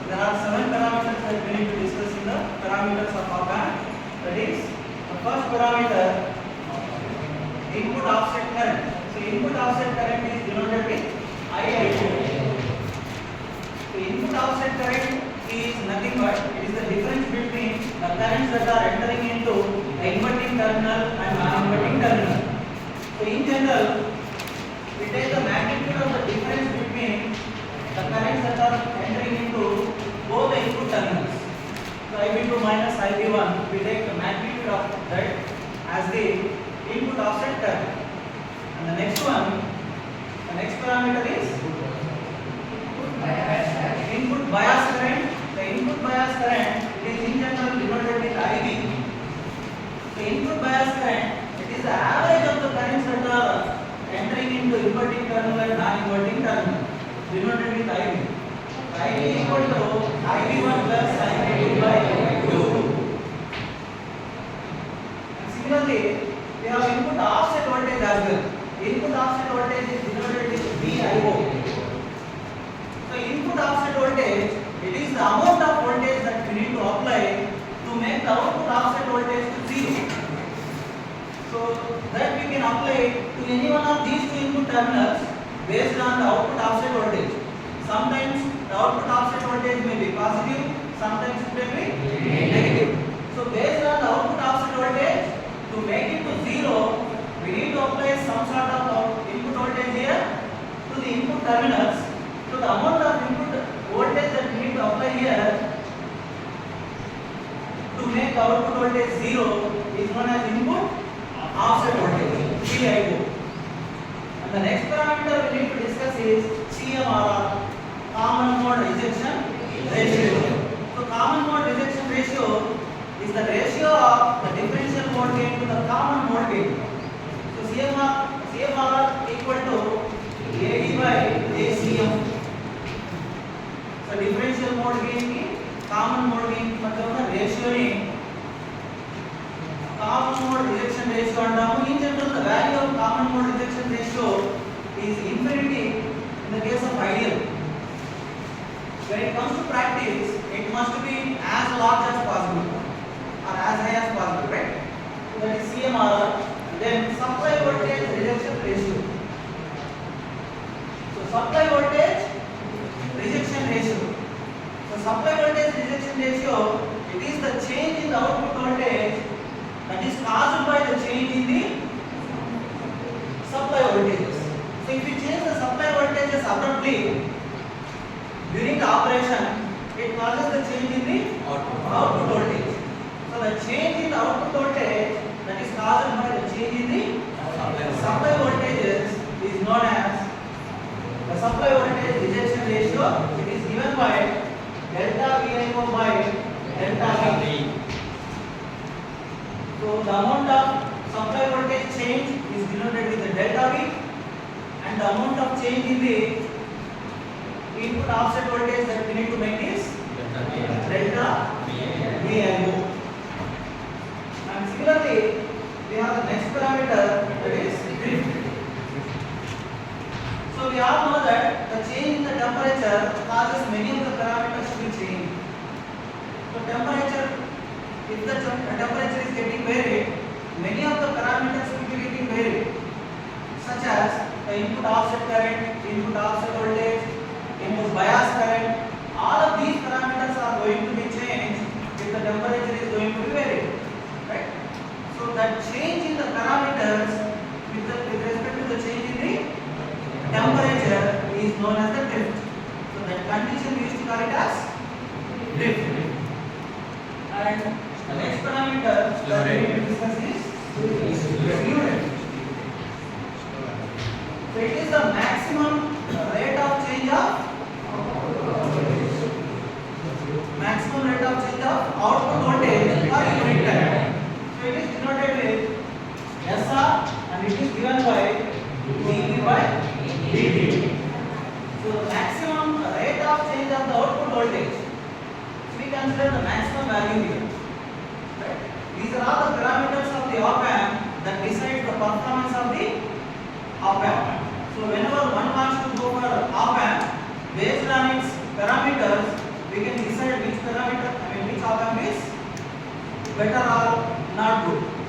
there are 7 parameters that we need to discuss in the parameters of op amp. That is, the first parameter, input offset current. So input offset current is denoted with IIO. So input offset current is nothing but it is the difference between the currents that are entering into the inverting terminal and non-inverting terminal. So in general, we take the magnitude of the difference between the currents that are entering into both the input terminals. So IB2 minus IB1, we take the magnitude of that as the input offset current. And the next one, the next parameter is input bias current. The input bias current is in general denoted with IB. The input bias current, it is the average of the currents that are entering into inverting terminal and non-inverting terminal, denoted with IB. IB equal to IB1 plus IB2 by 2. And similarly, we have input offset voltage as well. Input offset voltage is denoted with VIO. So input offset voltage, it is the amount of voltage that we need to apply to make the output offset voltage to 0. So that we can apply to any one of these two input terminals based on the output offset voltage. Sometimes the output offset voltage may be positive, sometimes it may be negative. So based on the output offset voltage, to make it to 0, we need to apply some sort of input voltage here to the input terminals. So the amount of input voltage that we need to apply here to make the output voltage 0 is known as input offset voltage, VIO. And the next parameter we need to discuss is CMRR, common mode rejection ratio. So common mode rejection ratio is the ratio of the differential mode gain to the common mode gain. So CMRR equal to AD by ACM. So differential mode gain की common mode gain की मतलब ना ratio ने common mode rejection ratio अंडामु. In general, the value of common mode rejection ratio is infinity in the case of ideal. When it comes to practice, it must be as large as possible or as high as possible, right? So that is CMRR. Then supply voltage rejection ratio. So supply voltage rejection ratio. So supply voltage rejection ratio, it is the change in the output voltage that is caused by the change in the supply voltages. So if you change the supply voltages abruptly during the operation, it causes the change in the output voltage. So the change in the output voltage that is caused by the change in the supply voltages is known as the supply voltage rejection ratio. It is given by delta VIO by delta V. So the amount of supply voltage change is denoted with the delta V, and the amount of change in the input offset voltage that we need to make is delta VIO. And similarly, we have the next parameter, that is drift. So we all know that the change in the temperature causes many of the parameters to be changed. So temperature, if the temperature is getting varied, many of the parameters will be getting varied, such as the input offset current, input offset voltage, input bias current. All of these parameters are going to be changed if the temperature is going to be varied, right? So that change in the parameters with respect to the change in the temperature is known as the drift. So that condition we used to call it as drift. And the next parameter that we need to discuss is slew rate. So it is the maximum rate of change of output voltage per unit time. So it is denoted with SR and it is given by dV by dt. So the maximum rate of change of the output voltage. So we consider the maximum value here. Right? These are all the parameters of the op amp that decide the performance of the op amp. So whenever one wants to go for op amp, based on its parameters, we we can decide which parameter, I mean which op amp is better or not good.